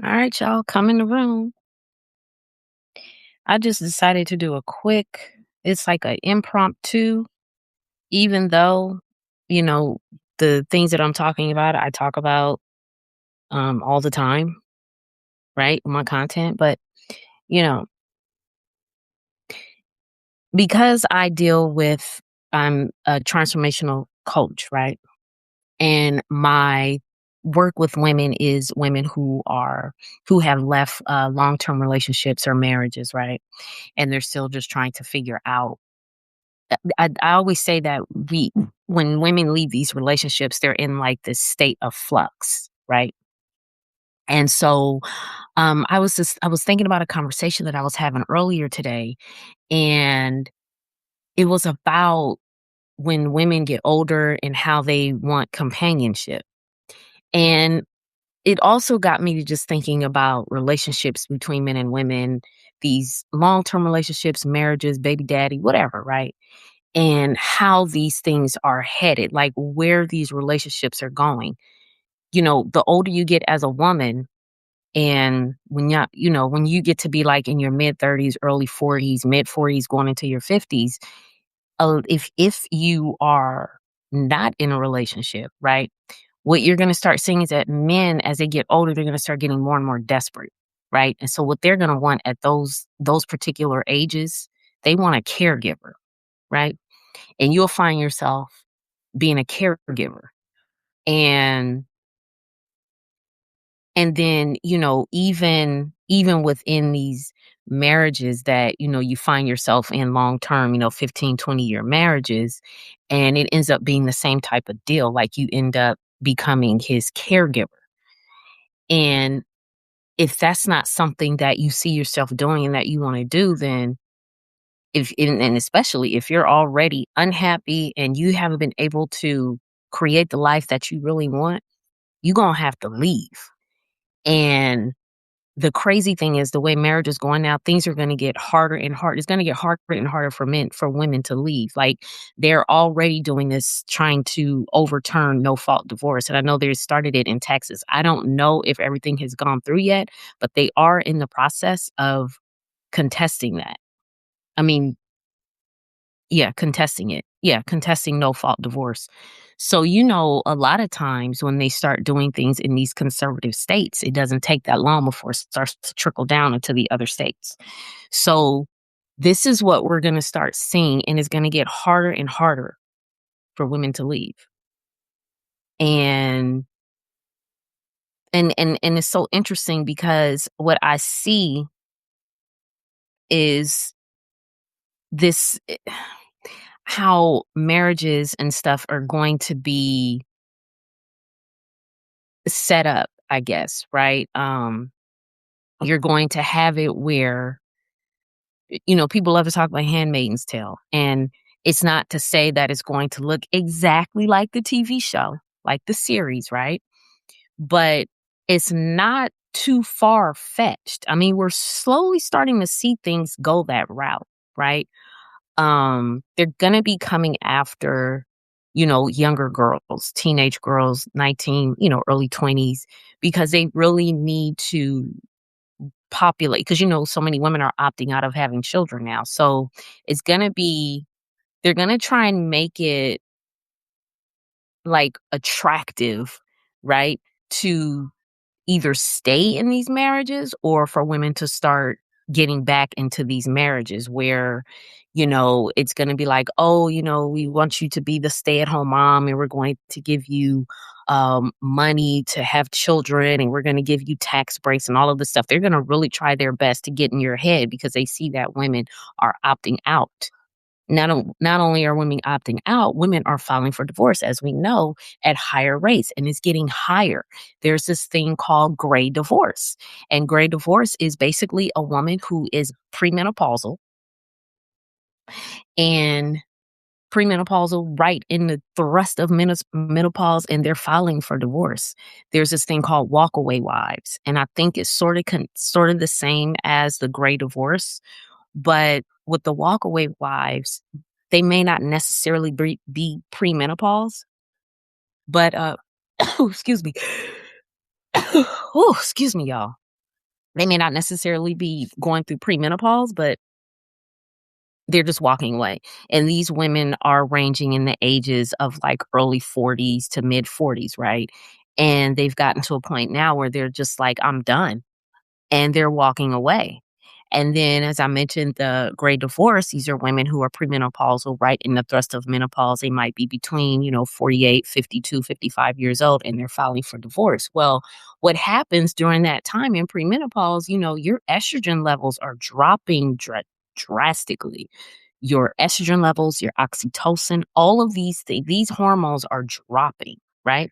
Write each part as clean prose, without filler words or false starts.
All right, y'all, come in the room. I just decided to do a quick, it's like an impromptu, even though, you know, the things that I'm talking about, I talk about all the time, right? My content. But, you know, because I deal with, I'm a transformational coach, right? And my work with women is women who have left long-term relationships or marriages, right? And they're still just trying to figure out. I always say that when women leave these relationships, they're in like this state of flux, right? And so, I was thinking about a conversation that I was having earlier today, and it was about when women get older and how they want companionship. And it also got me to just thinking about relationships between men and women, these long term relationships, marriages, baby daddy, whatever, right? And how these things are headed, like where these relationships are going. The older you get as a woman, and when you get to be like in your mid 30s, early 40s, mid 40s, going into your 50s, if you are not in a relationship, right? What you're going to start seeing is that men, as they get older, they're going to start getting more and more desperate, right? And so what they're going to want at those particular ages, they want a caregiver, right? And you'll find yourself being a caregiver. And then, even within these marriages that, you find yourself in long term, 15, 20-year marriages, and it ends up being the same type of deal. Like you end up becoming his caregiver. And if that's not something that you see yourself doing and that you want to do, then and especially if you're already unhappy and you haven't been able to create the life that you really want, you're going to have to leave. And the crazy thing is the way marriage is going now, things are going to get harder and harder. It's going to get harder and harder for women to leave. Like they're already doing this, trying to overturn no fault divorce. And I know they started it in Texas. I don't know if everything has gone through yet, but they are in the process of contesting that. I mean, yeah, contesting it. Yeah, contesting no fault divorce. So, a lot of times when they start doing things in these conservative states, it doesn't take that long before it starts to trickle down into the other states. So, this is what we're going to start seeing, and it's going to get harder and harder for women to leave. And and it's so interesting because what I see is this how marriages and stuff are going to be set up, I guess, right? You're going to have it where, people love to talk about Handmaid's Tale. And it's not to say that it's going to look exactly like the TV show, like the series, right? But it's not too far fetched. I mean, we're slowly starting to see things go that route, right? They're gonna be coming after, younger girls, teenage girls, 19, early 20s, because they really need to populate, because so many women are opting out of having children now. So it's gonna be they're gonna try and make it like attractive, right? To either stay in these marriages or for women to start getting back into these marriages where, it's going to be like, oh, we want you to be the stay at home mom, and we're going to give you money to have children, and we're going to give you tax breaks and all of this stuff. They're going to really try their best to get in your head because they see that women are opting out. Not only are women opting out, women are filing for divorce, as we know, at higher rates, and it's getting higher. There's this thing called gray divorce, and gray divorce is basically a woman who is premenopausal and premenopausal right in the thrust of menopause, and they're filing for divorce. There's this thing called walkaway wives, and I think it's sort of the same as the gray divorce. But with the walkaway wives, they may not necessarily be premenopause, but excuse me. Oh, excuse me, y'all. They may not necessarily be going through premenopause, but they're just walking away. And these women are ranging in the ages of like early 40s to mid 40s, right? And they've gotten to a point now where they're just like, I'm done. And they're walking away. And then, as I mentioned, the gray divorce, these are women who are premenopausal, right in the thrust of menopause. They might be between, 48, 52, 55 years old, and they're filing for divorce. Well, what happens during that time in premenopause, your estrogen levels are dropping drastically. Your estrogen levels, your oxytocin, all of these things, these hormones are dropping, right?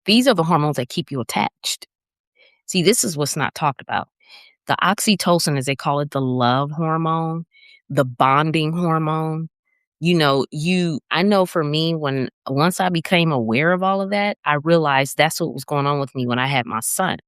These are the hormones that keep you attached. See, this is what's not talked about. The oxytocin, as they call it, the love hormone, the bonding hormone. I know for me, once I became aware of all of that, I realized that's what was going on with me when I had my son.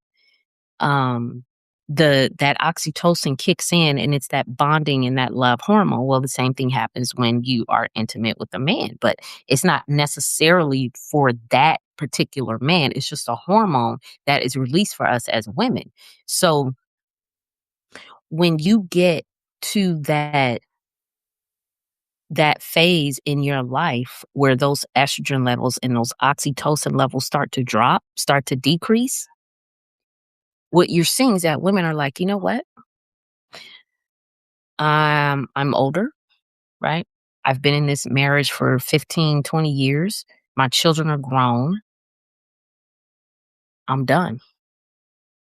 Um, that oxytocin kicks in, and it's that bonding and that love hormone. Well, the same thing happens when you are intimate with a man, but it's not necessarily for that particular man. It's just a hormone that is released for us as women. So when you get to that phase in your life where those estrogen levels and those oxytocin levels start to drop, start to decrease, what you're seeing is that women are like, you know what? I'm older, right? I've been in this marriage for 15, 20 years. My children are grown. I'm done.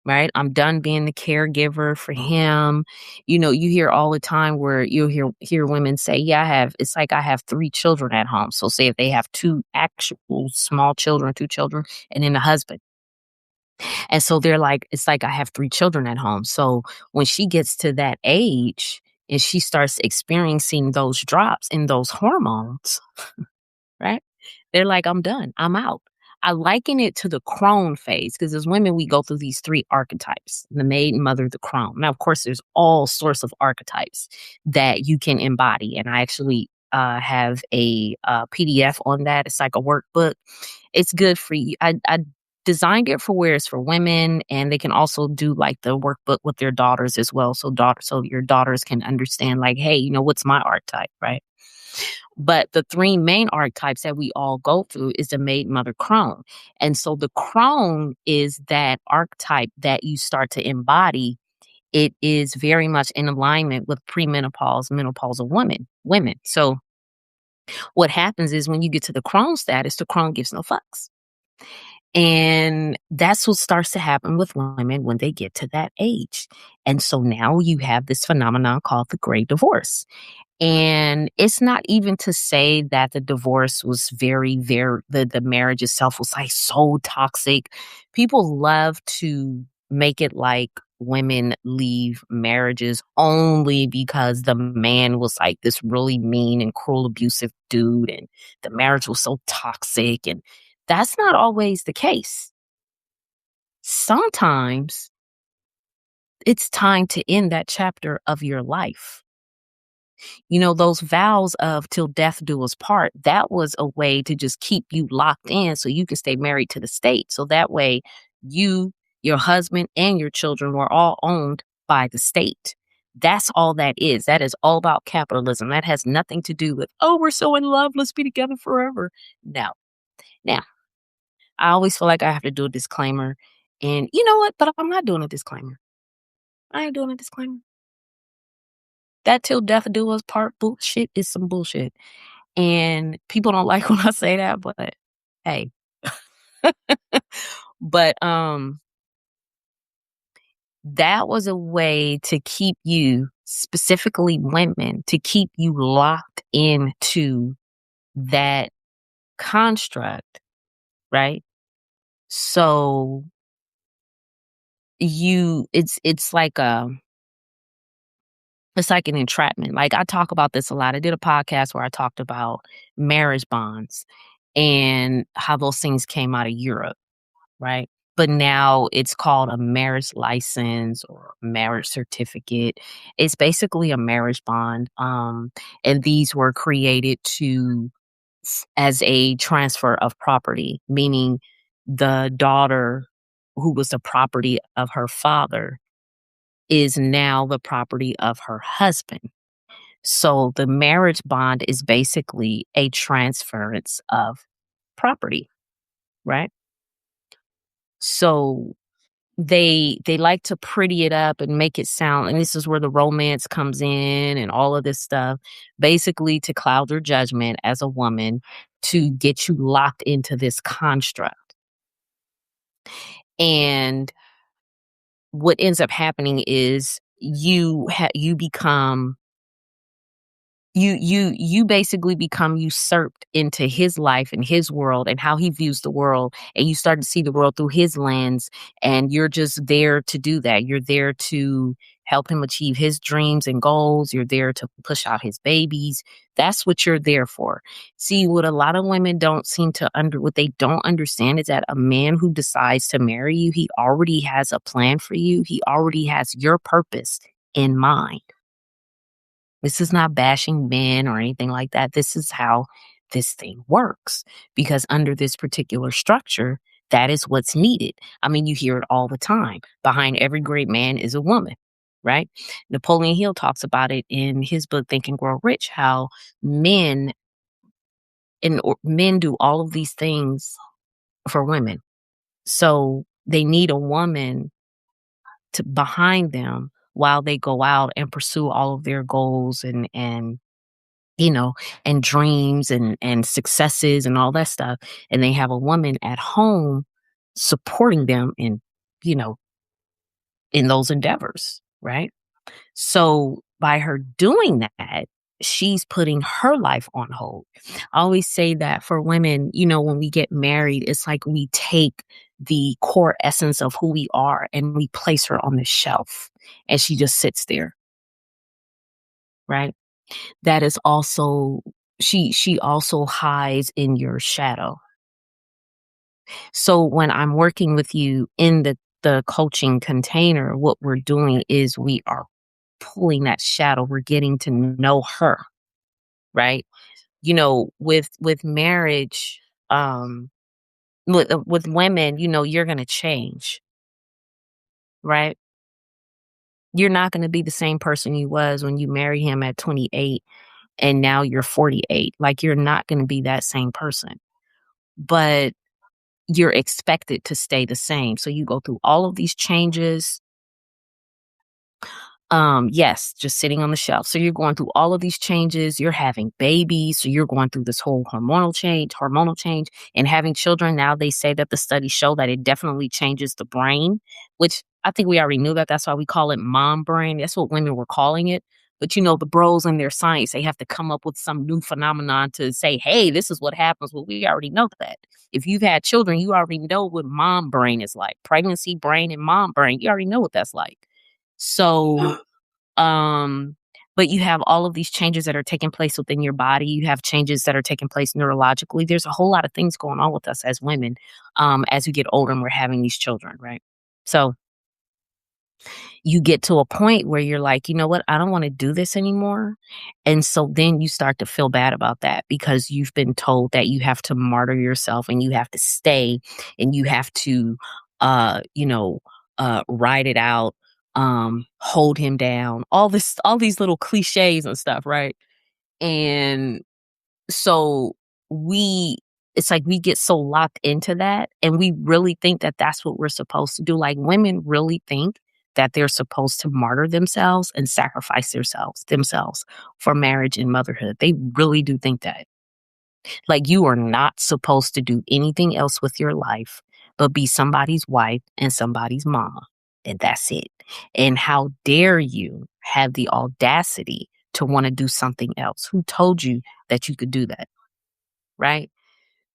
Right? I'm done being the caregiver for him. You hear all the time where you'll hear women say, "Yeah, it's like I have 3 children at home." So say if they have 2 actual small children, 2 children, and then a husband. And so they're like, "It's like I have 3 children at home." So when she gets to that age and she starts experiencing those drops in those hormones, right? They're like, "I'm done. I'm out." I liken it to the crone phase because as women, we go through these 3 archetypes, the maiden, mother, the crone. Now, of course, there's all sorts of archetypes that you can embody. And I actually have a PDF on that. It's like a workbook. It's good for you. I designed it for where it's for women, and they can also do like the workbook with their daughters as well. So your daughters can understand, like, hey, what's my archetype, right? But the 3 main archetypes that we all go through is the maiden, mother, crone. And so the crone is that archetype that you start to embody. It is very much in alignment with premenopause, menopausal women. So what happens is when you get to the crone status, the crone gives no fucks. And that's what starts to happen with women when they get to that age. And so now you have this phenomenon called the gray divorce. And it's not even to say that the divorce was the marriage itself was like so toxic. People love to make it like women leave marriages only because the man was like this really mean and cruel, abusive dude, and the marriage was so toxic. And that's not always the case. Sometimes it's time to end that chapter of your life. Those vows of till death do us part, that was a way to just keep you locked in so you could stay married to the state. So that way you, your husband, and your children were all owned by the state. That's all that is. That is all about capitalism. That has nothing to do with, oh, we're so in love, let's be together forever. No. Now, I always feel like I have to do a disclaimer. And you know what? But I'm not doing a disclaimer. I ain't doing a disclaimer. That till death do us part bullshit is some bullshit. And people don't like when I say that, but hey. But that was a way to keep you, specifically women, to keep you locked into that construct, right? So it's like it's like an entrapment. Like I talk about this a lot. I did a podcast where I talked about marriage bonds and how those things came out of Europe, right? But now it's called a marriage license or marriage certificate. It's basically a marriage bond. And these were created as a transfer of property, meaning the daughter who was the property of her father, is now the property of her husband. So the marriage bond is basically a transference of property, right? So they like to pretty it up and make it sound, and this is where the romance comes in and all of this stuff, basically to cloud your judgment as a woman to get you locked into this construct. And what ends up happening is you become you basically become usurped into his life and his world and how he views the world, and you start to see the world through his lens, and you're just there to do that. You're there to help him achieve his dreams and goals. You're there to push out his babies. That's what you're there for. See, what a lot of women don't seem to what they don't understand is that a man who decides to marry you, he already has a plan for you. He already has your purpose in mind. This is not bashing men or anything like that. This is how this thing works, because under this particular structure, that is what's needed. I mean, you hear it all the time. Behind every great man is a woman, right? Napoleon Hill talks about it in his book Think and Grow Rich, how men men do all of these things for women. So they need a woman to behind them while they go out and pursue all of their goals and you know, and dreams and successes and all that stuff. And they have a woman at home supporting them in, you know, in those endeavors, right? So by her doing that, she's putting her life on hold. I always say that for women, you know, when we get married, it's like we take the core essence of who we are and we place her on the shelf and she just sits there, right? That is also she also hides in your shadow. So when I'm working with you in the coaching container, what we're doing is we are pulling that shadow. We're getting to know her, right? You know, with marriage, with women, you know, you're gonna change, right? You're not gonna be the same person you was when you marry him at 28 and now you're 48. Like you're not gonna be that same person. But you're expected to stay the same. So you go through all of these changes. Yes, just sitting on the shelf. So you're going through all of these changes. You're having babies. So you're going through this whole hormonal change and having children. Now they say that the studies show that it definitely changes the brain, which I think we already knew that. That's why we call it mom brain. That's what women were calling it. But you know, the bros in their science, they have to come up with some new phenomenon to say, hey, this is what happens. Well, we already know that. If you've had children, you already know what mom brain is like. Pregnancy brain and mom brain. You already know what that's like. So, um, but you have all of these changes that are taking place within your body. You have changes that are taking place neurologically. There's a whole lot of things going on with us as women, as we get older and we're having these children, right? So you get to a point where you're like, you know what? I don't want to do this anymore. And so then you start to feel bad about that because you've been told that you have to martyr yourself and you have to stay and you have to, you know, ride it out, hold him down, all these little cliches and stuff. Right. And so we it's like we get so locked into that and we really think that that's what we're supposed to do. Like women really think that they're supposed to martyr themselves and sacrifice themselves for marriage and motherhood. They really do think that. Like you are not supposed to do anything else with your life but be somebody's wife and somebody's mama. And that's it. And how dare you have the audacity to want to do something else? Who told you that you could do that? Right?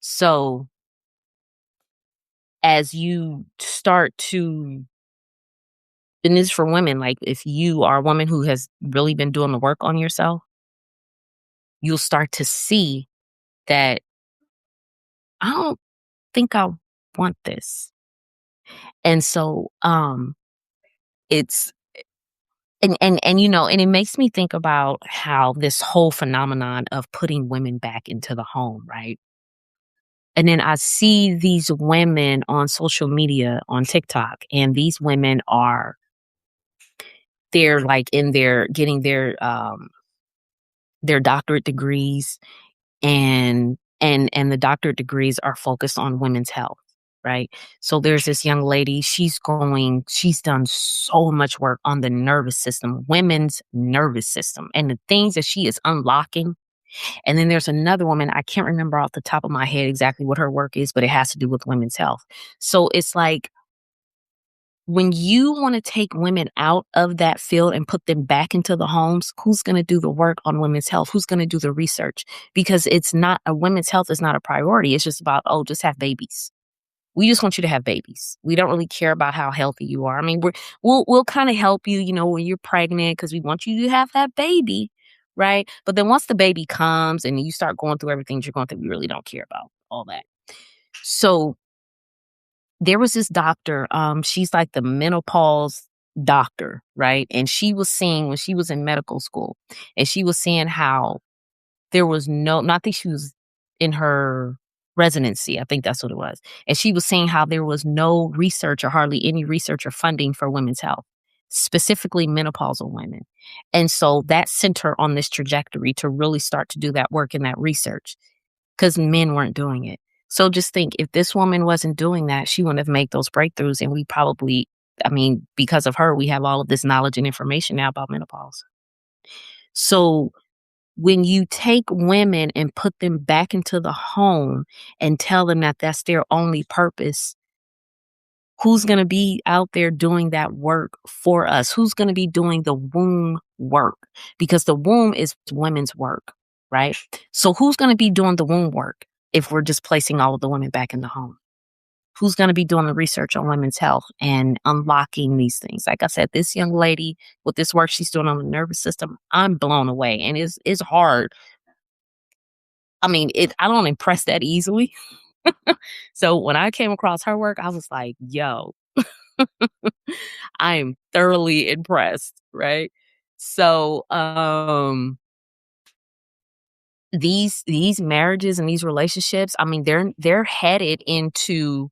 So as you start to, and this is for women, like if you are a woman who has really been doing the work on yourself, you'll start to see that I don't think I want this. And so it's and you know, and it makes me think about how this whole phenomenon of putting women back into the home, right? And then I see these women on social media, on TikTok, and these women are they're like in their getting their doctorate degrees, and the doctorate degrees are focused on women's health, right? So there's this young lady, she's done so much work on the nervous system, women's nervous system, and the things that she is unlocking. And then there's another woman, I can't remember off the top of my head exactly what her work is, but it has to do with women's health. So it's like when you want to take women out of that field and put them back into the homes, who's going to do the work on women's health? Who's going to do the research? Because it's not a women's health is not a priority. It's just about, oh, just have babies. We just want you to have babies. We don't really care about how healthy you are. I mean, we'll kind of help you, when you're pregnant, because we want you to have that baby, right? But then once the baby comes and you start going through everything you're going through, we really don't care about all that. So there was this doctor, she's like the menopause doctor, right? And she was saying when she was in medical school, and she was saying how there was I think she was in her residency. I think that's what it was. And she was saying how there was no research or hardly any research or funding for women's health, specifically menopausal women. And so that sent her on this trajectory to really start to do that work and that research because men weren't doing it. So just think, if this woman wasn't doing that, she wouldn't have made those breakthroughs. And we probably, because of her, we have all of this knowledge and information now about menopause. So when you take women and put them back into the home and tell them that that's their only purpose, who's going to be out there doing that work for us? Who's going to be doing the womb work? Because the womb is women's work, right? So who's going to be doing the womb work if we're just placing all of the women back in the home? Who's going to be doing the research on women's health and unlocking these things? Like I said, this young lady with this work she's doing on the nervous system, I'm blown away. And it's hard. I don't impress that easily. So when I came across her work, I was like, yo, I am thoroughly impressed, right? So these marriages and these relationships, they're headed into,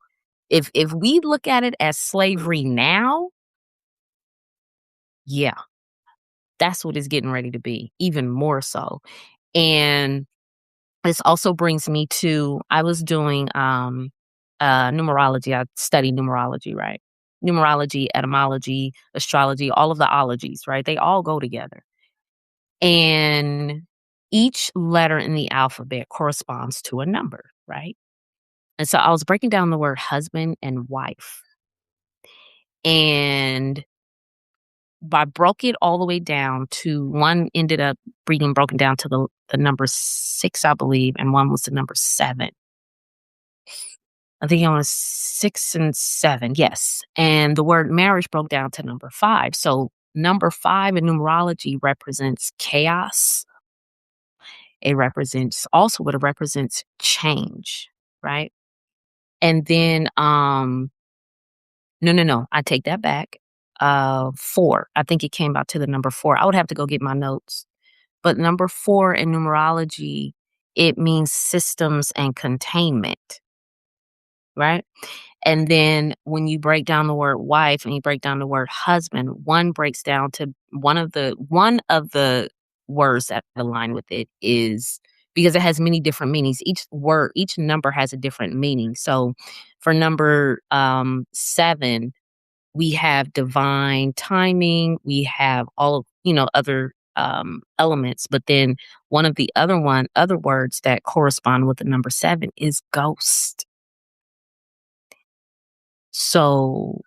if we look at it as slavery now, yeah, that's what it's getting ready to be, even more so. And this also brings me to, I was doing numerology. I studied numerology, right? Numerology, etymology, astrology, all of the ologies, right? They all go together. And each letter in the alphabet corresponds to a number, right? And so I was breaking down the word husband and wife. And I broke it all the way down to, one ended up being broken down to the number 6, I believe, and one was the number 7. I think it was 6 and 7, yes. And the word marriage broke down to number 5. So number 5 in numerology represents chaos. It represents change, right? And then no, I take that back. 4. I think it came out to the number 4. I would have to go get my notes. But number 4 in numerology, it means systems and containment, right? And then when you break down the word wife and you break down the word husband, one breaks down to one of the words that align with it is, because it has many different meanings. Each number has a different meaning. So for number 7, we have divine timing. We have all of, other elements. But then one of the other words that correspond with the number 7 is ghost. So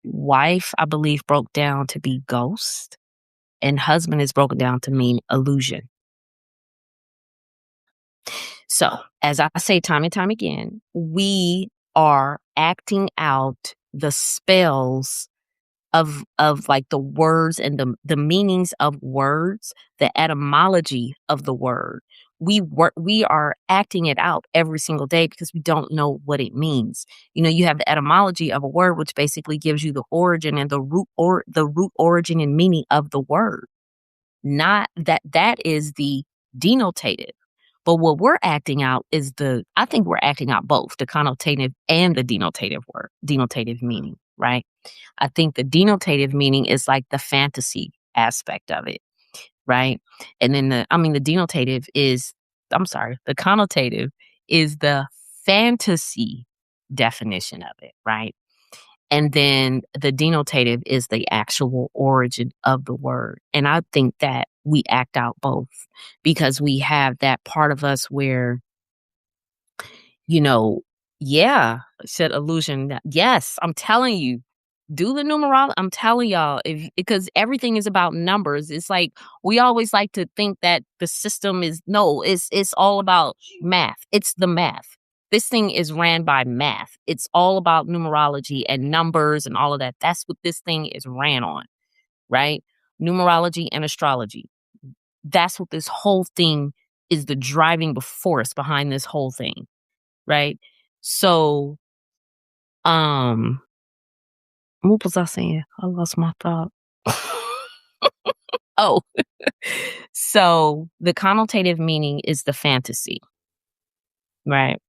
wife, I believe, broke down to be ghost, and husband is broken down to mean illusion. So as I say time and time again, we are acting out the spells of like the words and the meanings of words, the etymology of the word. We are acting it out every single day because we don't know what it means. You have the etymology of a word, which basically gives you the origin and the root origin and meaning of the word. Not that is the denotative. But what we're acting out is I think we're acting out both the connotative and the denotative meaning, right? I think the denotative meaning is like the fantasy aspect of it, right? And then the denotative is, I'm sorry, the connotative is the fantasy definition of it, right? And then the denotative is the actual origin of the word. And I think that we act out both because we have that part of us where, you know, yeah, said illusion. Yes, I'm telling you, do the numerology. I'm telling y'all, if because everything is about numbers. It's like we always like to think that the system is no, it's all about math. It's the math. This thing is ran by math. It's all about numerology and numbers and all of that. That's what this thing is ran on, right? Numerology and astrology. That's what this whole thing is the driving force behind this whole thing, right? So, um, what was I saying? I lost my thought. Oh, so the connotative meaning is the fantasy, right?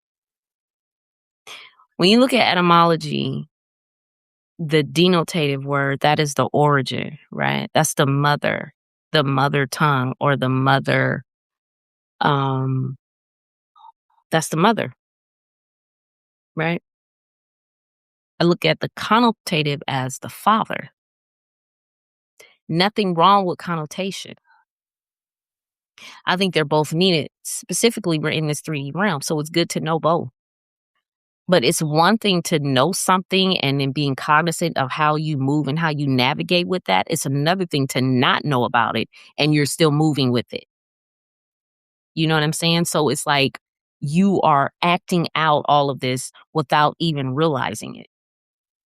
When you look at etymology, the denotative word, that is the origin, right? That's the mother tongue or the mother, um, that's the mother, right? I look at the connotative as the father. Nothing wrong with connotation. I think they're both needed. Specifically, we're in this 3D realm, so it's good to know both. But it's one thing to know something and then being cognizant of how you move and how you navigate with that. It's another thing to not know about it and you're still moving with it. You know what I'm saying? So it's like you are acting out all of this without even realizing it.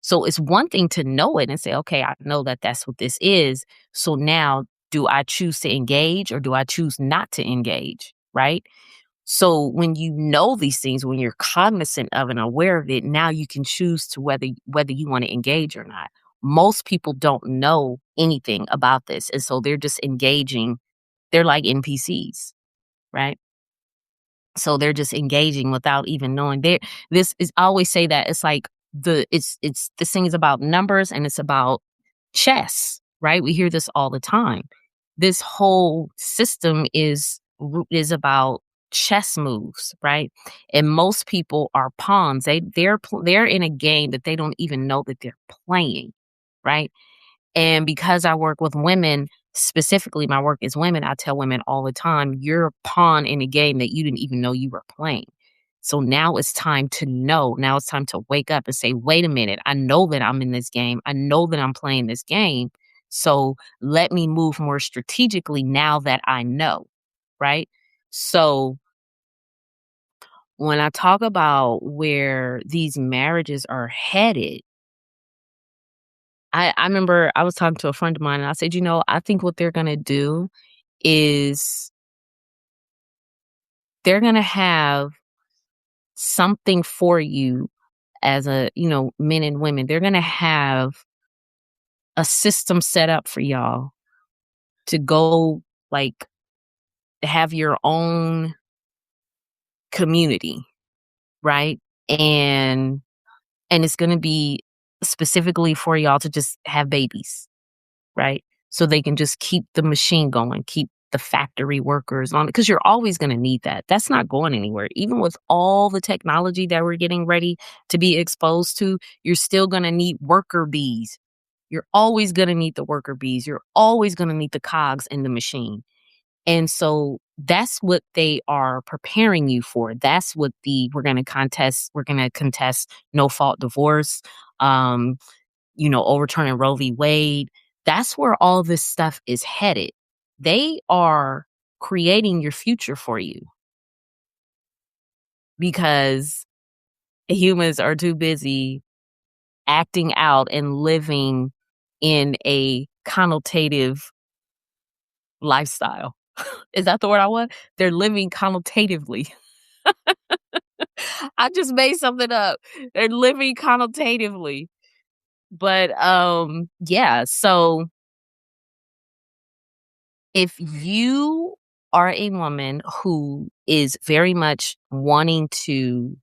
So it's one thing to know it and say, okay, I know that that's what this is. So now do I choose to engage or do I choose not to engage? Right. So when you know these things, when you're cognizant of and aware of it, now you can choose to whether you want to engage or not. Most people don't know anything about this. And so they're just engaging. They're like NPCs, right? So they're just engaging without even knowing. This is I always say that it's like it's this thing is about numbers and it's about chess, right? We hear this all the time. This whole system is about chess moves, right? And most people are pawns. They're in a game that they don't even know that they're playing, right? And because I work with women, specifically my work is women, I tell women all the time, you're a pawn in a game that you didn't even know you were playing. So now it's time to know. Now it's time to wake up and say, wait a minute, I know that I'm in this game. I know that I'm playing this game. So let me move more strategically now that I know. Right. So when I talk about where these marriages are headed, I remember I was talking to a friend of mine and I said, I think what they're going to do is they're going to have something for you as men and women. They're going to have a system set up for y'all to go like have your own community, right? And it's going to be specifically for y'all to just have babies, right? So they can just keep the machine going, keep the factory workers on, because you're always going to need that. That's not going anywhere. Even with all the technology that we're getting ready to be exposed to, you're still going to need worker bees. You're always going to need the worker bees. You're always going to need the cogs in the machine. And so that's what they are preparing you for. That's what we're going to contest no fault divorce, overturning Roe v. Wade. That's where all this stuff is headed. They are creating your future for you because humans are too busy acting out and living in a connotative lifestyle. Is that the word I want? They're living connotatively. I just made something up. They're living connotatively. But yeah, so if you are a woman who is very much wanting to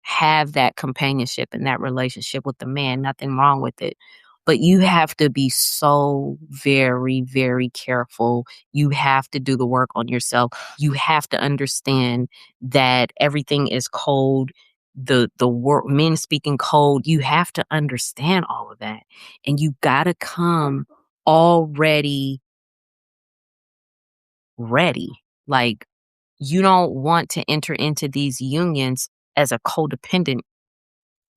have that companionship and that relationship with the man, nothing wrong with it. But you have to be so very, very careful. You have to do the work on yourself. You have to understand that everything is cold. The word men speaking cold. You have to understand all of that, and you gotta come already ready. Like, you don't want to enter into these unions as a codependent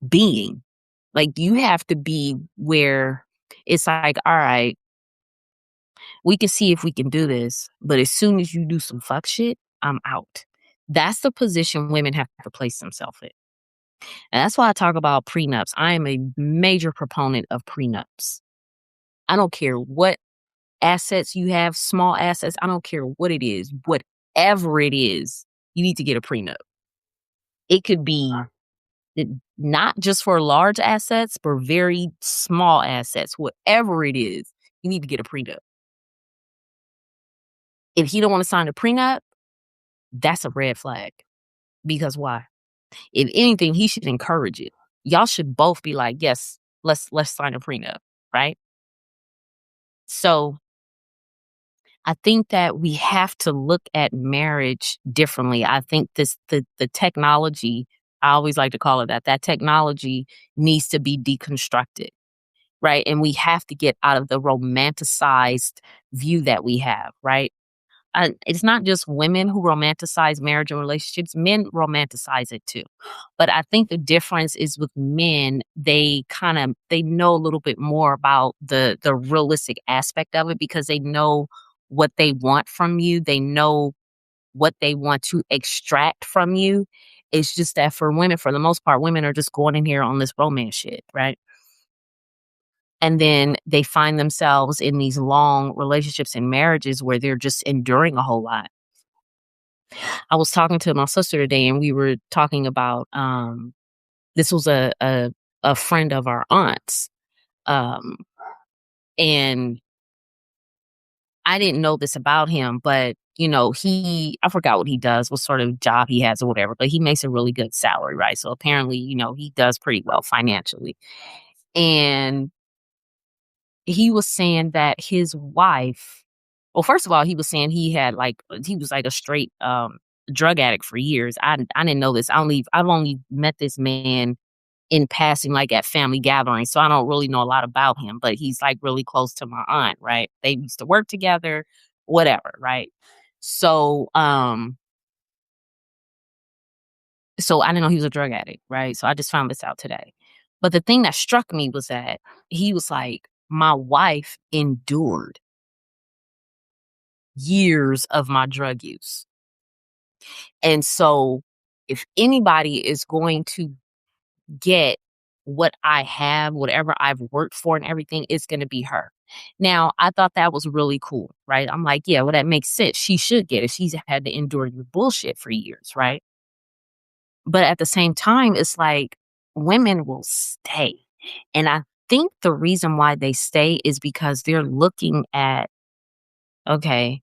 being. Like, you have to be where it's like, all right, we can see if we can do this, but as soon as you do some fuck shit, I'm out. That's the position women have to place themselves in. And that's why I talk about prenups. I am a major proponent of prenups. I don't care what assets you have, small assets, I don't care what it is, whatever it is, you need to get a prenup. It could be not just for large assets, but very small assets, whatever it is, you need to get a prenup. If he don't want to sign a prenup, that's a red flag. Because why? If anything, he should encourage it. Y'all should both be like, yes, let's sign a prenup, right? So I think that we have to look at marriage differently. I think the technology, I always like to call it that, that technology needs to be deconstructed, right? And we have to get out of the romanticized view that we have, right? It's not just women who romanticize marriage and relationships, men romanticize it too. But I think the difference is with men, they know a little bit more about the realistic aspect of it because they know what they want from you. They know what they want to extract from you. It's just that for women, for the most part, women are just going in here on this romance shit, right? And then they find themselves in these long relationships and marriages where they're just enduring a whole lot. I was talking to my sister today and we were talking about this was a friend of our aunt's. Um and I didn't know this about him, but you know, I forgot what he does, what sort of job he has or whatever, but he makes a really good salary, right? So apparently, you know, he does pretty well financially. And he was saying that his wife, well, first of all, he was saying he was like a straight drug addict for years. I didn't know this. I've only met this man in passing, like at family gatherings, so I don't really know a lot about him. But he's like really close to my aunt, right? They used to work together, whatever, right? So so I didn't know he was a drug addict, right? So I just found this out today. But the thing that struck me was that he was like, my wife endured years of my drug use. And so if anybody is going to get what I have, whatever I've worked for and everything, it's going to be her. Now, I thought that was really cool, right? I'm like, yeah, well, that makes sense. She should get it. She's had to endure your bullshit for years, right? But at the same time, it's like women will stay. And I think the reason why they stay is because they're looking at, okay,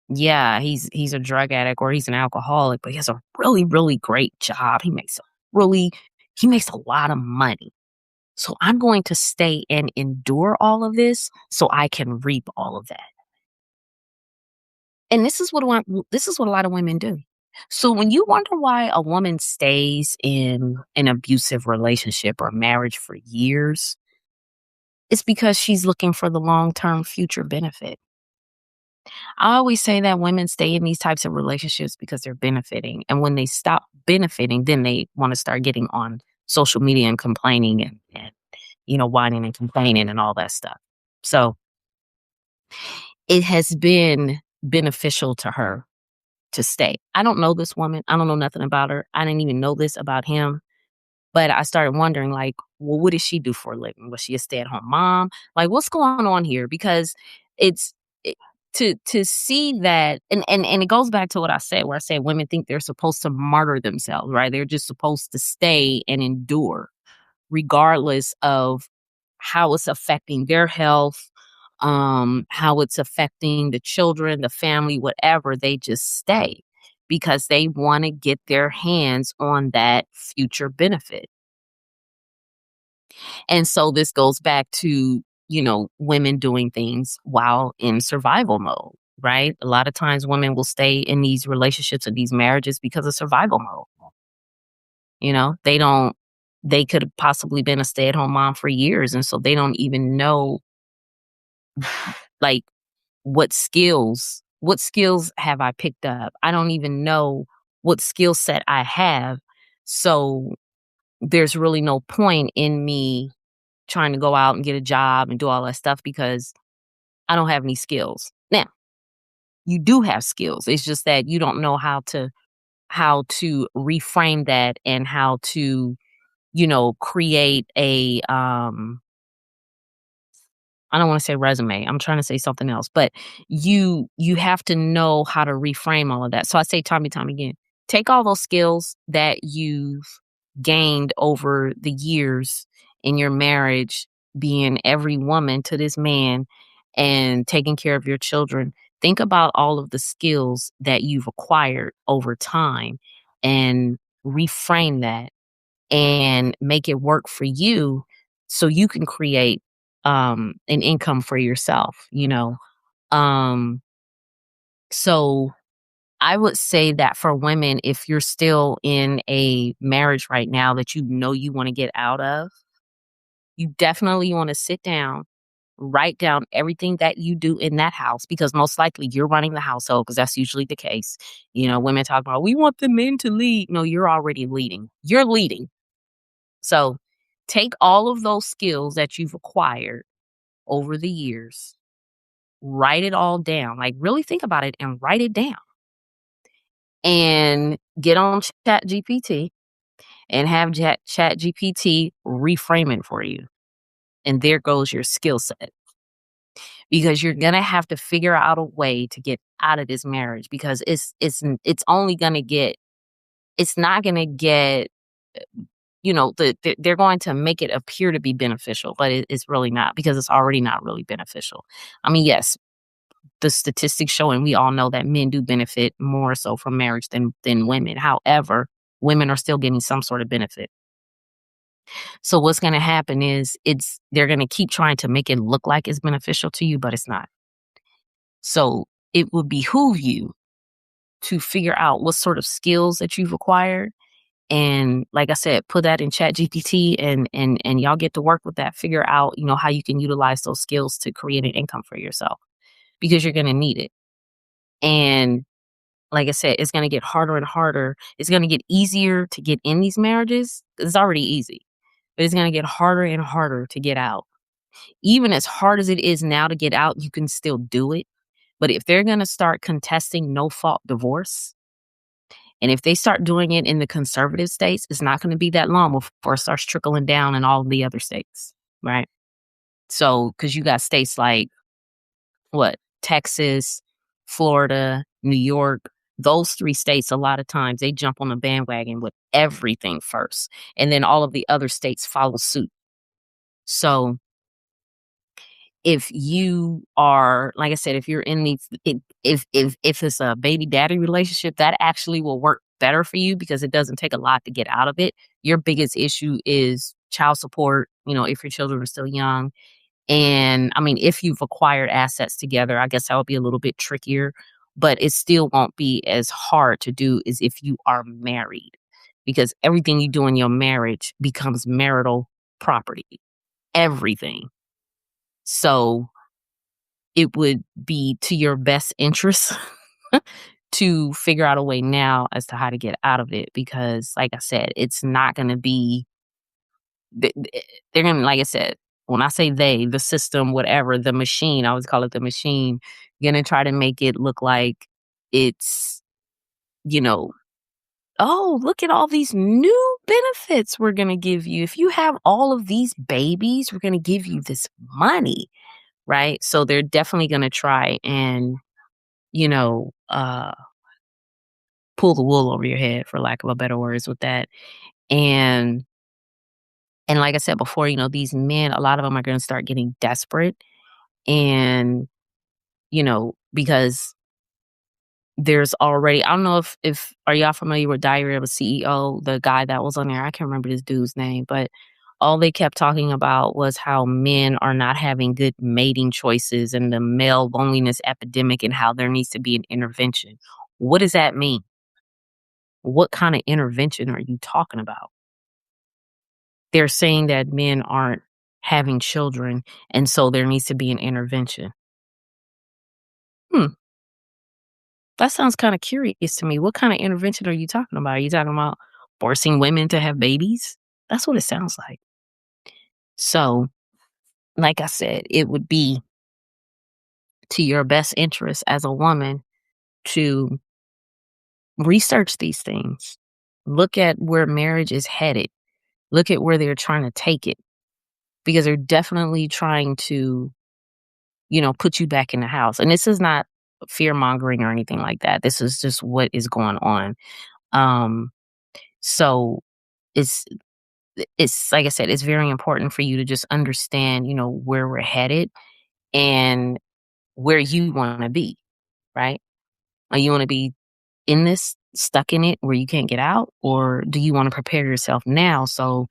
yeah, he's a drug addict or he's an alcoholic, but he has a really, really great job. Really he makes a lot of money. So I'm going to stay and endure all of this so I can reap all of that. And this is what a lot of women do. So when you wonder why a woman stays in an abusive relationship or marriage for years, it's because she's looking for the long-term future benefit. I always say that women stay in these types of relationships because they're benefiting. And when they stop benefiting, then they want to start getting on social media and complaining and you know, whining and complaining and all that stuff. So it has been beneficial to her to stay. I don't know this woman. I don't know nothing about her. I didn't even know this about him. But I started wondering, like, well, what did she do for a living? Was she a stay-at-home mom? Like, what's going on here? Because it's it, to see that, and it goes back to what I said, where I said women think they're supposed to martyr themselves, right? They're just supposed to stay and endure, regardless of how it's affecting their health, how it's affecting the children, the family, whatever, they just stay because they want to get their hands on that future benefit. And so this goes back to, women doing things while in survival mode, right? A lot of times women will stay in these relationships and these marriages because of survival mode. They don't, they could have possibly been a stay at home mom for years. And so they don't even know, like, what skills have I picked up? I don't even know what skill set I have. So there's really no point in me trying to go out and get a job and do all that stuff because I don't have any skills. Now, you do have skills. It's just that you don't know how to reframe that and how to, create a I don't want to say resume. I'm trying to say something else, but you have to know how to reframe all of that. So I say time and time again, take all those skills that you've gained over the years in your marriage, being every woman to this man and taking care of your children. Think about all of the skills that you've acquired over time and reframe that and make it work for you so you can create an income for yourself. Um so I would say that for women, if you're still in a marriage right now that you want to get out of, you definitely want to sit down, write down everything that you do in that house because most likely you're running the household because that's usually the case. Women talk about we want the men to lead. No, you're already leading. You're leading. So take all of those skills that you've acquired over the years, write it all down. Like really think about it and write it down. And get on Chat GPT and have Chat GPT reframe it for you. And there goes your skill set. Because you're gonna have to figure out a way to get out of this marriage because it's only gonna get it's not gonna get they're going to make it appear to be beneficial, but it's really not because it's already not really beneficial. I mean, yes, the statistics show, and we all know that men do benefit more so from marriage than women. However, women are still getting some sort of benefit. So what's going to happen is they're going to keep trying to make it look like it's beneficial to you, but it's not. So it would behoove you to figure out what sort of skills that you've acquired. And like I said, put that in Chat GPT and y'all get to work with that. Figure out, how you can utilize those skills to create an income for yourself because you're going to need it. And like I said, it's going to get harder and harder. It's going to get easier to get in these marriages. It's already easy, but it's going to get harder and harder to get out. Even as hard as it is now to get out, you can still do it. But if they're going to start contesting no fault divorce, and if they start doing it in the conservative states, it's not going to be that long before it starts trickling down in all of the other states, right? So, because you got states like what? Texas, Florida, New York, those three states, a lot of times they jump on the bandwagon with everything first. And then all of the other states follow suit. So if you are, like I said, if you're in these, if it's a baby daddy relationship, that actually will work better for you because it doesn't take a lot to get out of it. Your biggest issue is child support, if your children are still young. And I mean, if you've acquired assets together, I guess that would be a little bit trickier, but it still won't be as hard to do as if you are married because everything you do in your marriage becomes marital property. Everything. So it would be to your best interest to figure out a way now as to how to get out of it because, like I said, it's not going to be, they're going to, like I said, when I say they, the system, whatever, the machine, I always call it the machine, going to try to make it look like it's, oh, look at all these new benefits we're going to give you. If you have all of these babies, we're going to give you this money. Right. So they're definitely going to try and, you know, uh, pull the wool over your head, for lack of a better words, with that. And, and like I said before, these men, a lot of them are going to start getting desperate And, because there's already, I don't know if are y'all familiar with Diary of a CEO, the guy that was on there? I can't remember this dude's name, but all they kept talking about was how men are not having good mating choices and the male loneliness epidemic and how there needs to be an intervention. What does that mean? What kind of intervention are you talking about? They're saying that men aren't having children, and so there needs to be an intervention. Hmm, that sounds kinda curious to me. What kinda intervention are you talking about? Are you talking about forcing women to have babies? That's what it sounds like. So, like I said, it would be to your best interest as a woman to research these things. Look at where marriage is headed. Look at where they're trying to take it, because they're definitely trying to, put you back in the house. And this is not fear mongering or anything like that. This is just what is going on. Um, so it's it's like I said, it's very important for you to just understand, where we're headed and where you want to be, right? Are you want to be in this, stuck in it where you can't get out, or do you want to prepare yourself now so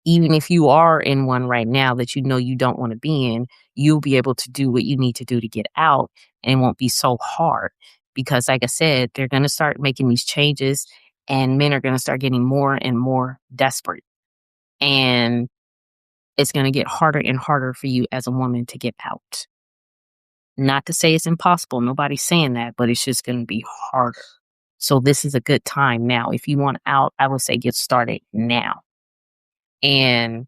even if you are in one right now that you don't want to be in, you'll be able to do what you need to do to get out, and it won't be so hard. Because like I said, they're going to start making these changes, and men are going to start getting more and more desperate. And it's going to get harder and harder for you as a woman to get out. Not to say it's impossible. Nobody's saying that, but it's just going to be harder. So this is a good time now. If you want out, I would say get started now. And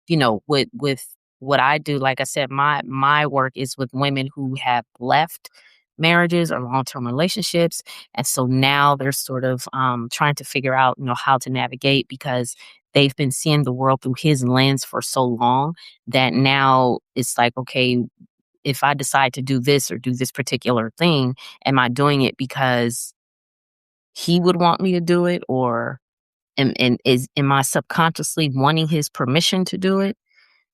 with what I do, like I said, my work is with women who have left marriages or long-term relationships, and so now they're sort of trying to figure out, how to navigate, because they've been seeing the world through his lens for so long that now it's like, okay, if I decide to do this or do this particular thing, am I doing it because he would want me to do it, or am I subconsciously wanting his permission to do it?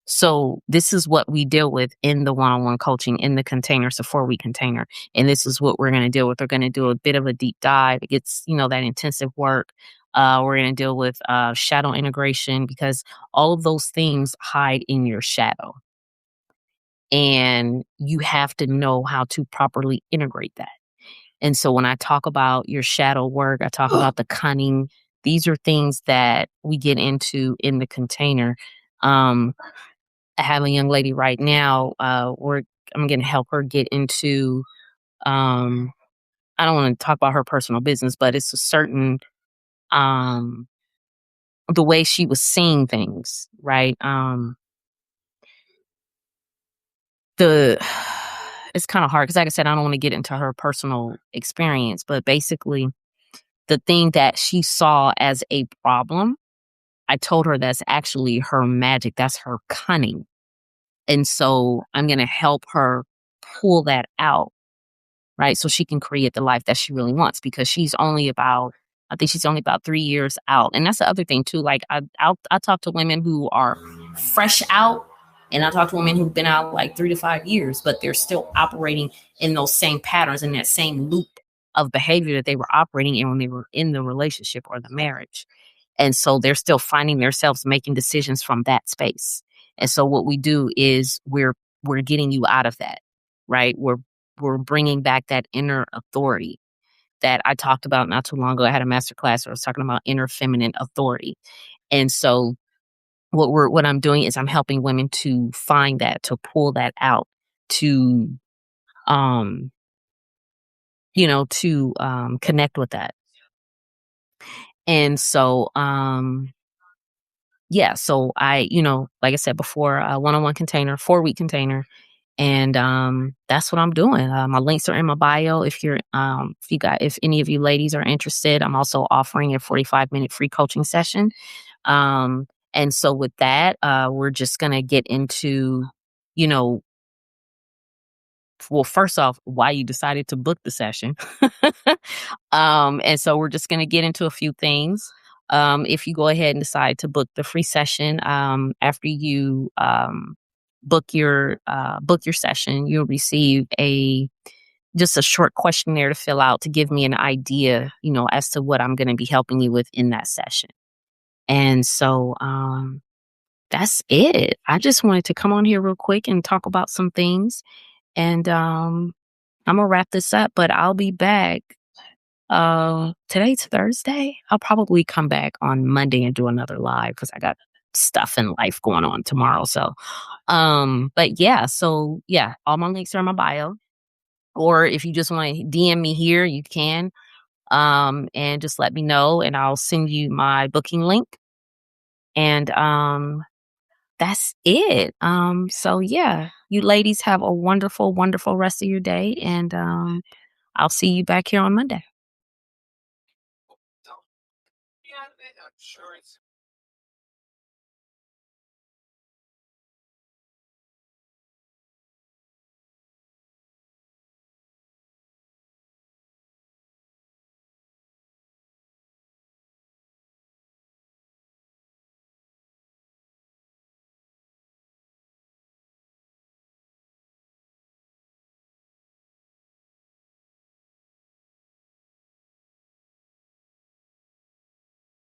So this is what we deal with in the one-on-one coaching in the container. It's a 4-week container. And this is what we're going to deal with. We're going to do a bit of a deep dive. It gets, that intensive work. We're going to deal with shadow integration, because all of those things hide in your shadow. And you have to know how to properly integrate that. And so when I talk about your shadow work, I talk about the cunning. These are things that we get into in the container. I have a young lady right now, I'm gonna help her get into, um I don't wanna talk about her personal business, but it's a certain, um the way she was seeing things, right? The It's kinda hard because, like I said, I don't wanna get into her personal experience, but basically, the thing that she saw as a problem, I told her that's actually her magic, that's her cunning. And so I'm gonna help her pull that out, right? So she can create the life that she really wants, because I think she's only about 3 years out. And that's the other thing too. Like I talk to women who are fresh out, and I talk to women who've been out like 3 to 5 years, but they're still operating in those same patterns, in that same loop of behavior that they were operating in when they were in the relationship or the marriage. And so they're still finding themselves making decisions from that space. And so what we do is we're getting you out of that, right? We're bringing back that inner authority that I talked about not too long ago. I had a master class where I was talking about inner feminine authority. And so what I'm doing is I'm helping women to find that, to pull that out, to um connect with that. And so yeah, so like I said before, a one-on-one container, 4-week container. And that's what I'm doing. My links are in my bio. If any of you ladies are interested, I'm also offering a 45-minute free coaching session. And so with that, we're just gonna get into, you know, well, first off, why you decided to book the session. And so we're just gonna get into a few things. If you go ahead and decide to book the free session, after you book your session, you'll receive a just a short questionnaire to fill out to give me an idea, as to what I'm going to be helping you with in that session. And so that's it. I just wanted to come on here real quick and talk about some things. And I'm gonna wrap this up, but I'll be back. Today's Thursday. I'll probably come back on Monday and do another live because I got stuff in life going on tomorrow. So, but yeah, all my links are in my bio. Or if you just want to DM me here, you can. And just let me know, and I'll send you my booking link. And that's it. So yeah, you ladies have a wonderful, wonderful rest of your day, and I'll see you back here on Monday.